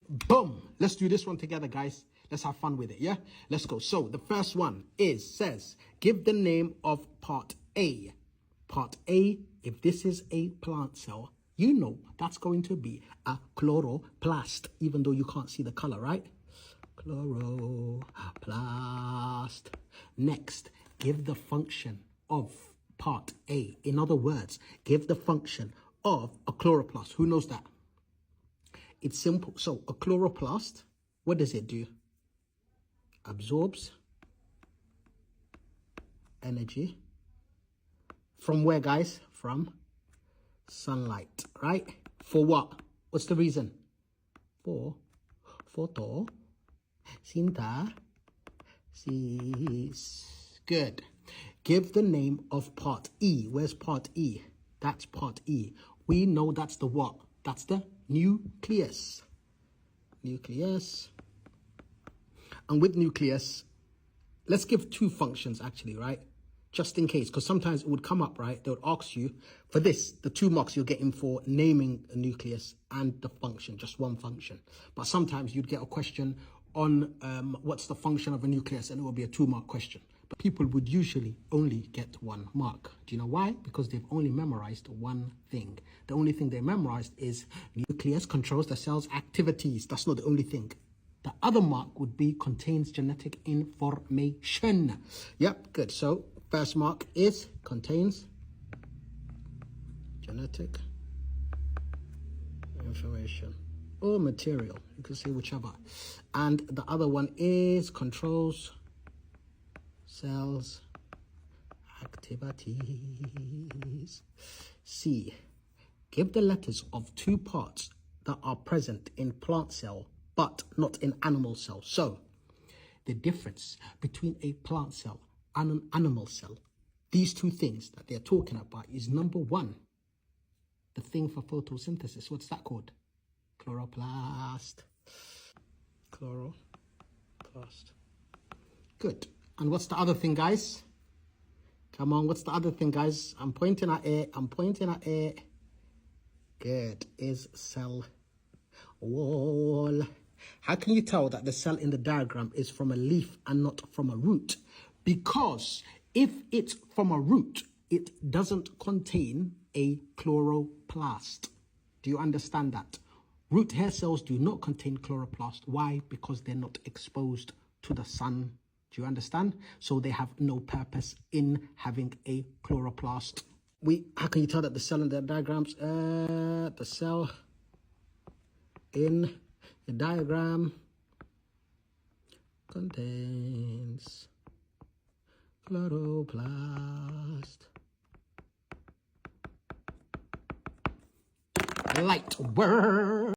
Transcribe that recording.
Boom. Let's do this one together, guys. Let's have fun with it, yeah? Let's go. So the first one says, give the name of part A. Part A, if this is a plant cell, you know that's going to be a chloroplast, even though you can't see the color, right? Chloroplast. Next, give the function of part A. In other words, give the function of a chloroplast. Who knows that? It's simple. So a chloroplast, what does it do? Absorbs energy from where, guys? From sunlight, right? For what? What's the reason? For photosynthesis. Good. Give the name of part E. Where's part E? That's part E. We know that's the what? That's the nucleus. Nucleus. And with nucleus, let's give two functions actually, right? Just in case, because sometimes it would come up, right? They would ask you for this, the 2 marks you're getting for naming a nucleus and the function, just one function. But sometimes you'd get a question on what's the function of a nucleus, and it will be a 2-mark question. But people would usually only get 1 mark. Do you know why? Because they've only memorized one thing. The only thing they memorized is nucleus controls the cell's activities. That's not the only thing. The other mark would be contains genetic information. Yep, good. So first mark is contains genetic information or material. You can say whichever. And the other one is controls cells activities. C. Give the letters of 2 parts that are present in plant cell but not in animal cell. So the difference between a plant cell and an animal cell, these 2 things that they're talking about is number 1, the thing for photosynthesis. What's that called? Chloroplast. Chloroplast. Good. And what's the other thing, guys? Come on, what's the other thing, guys? I'm pointing at it. Good. Is cell wall. How can you tell that the cell in the diagram is from a leaf and not from a root? Because if it's from a root, it doesn't contain a chloroplast. Do you understand that? Root hair cells do not contain chloroplast. Why? Because they're not exposed to the sun. Do you understand? So they have no purpose in having a chloroplast. How can you tell that the cell in the diagrams? The cell in the diagram contains chloroplast. Light word.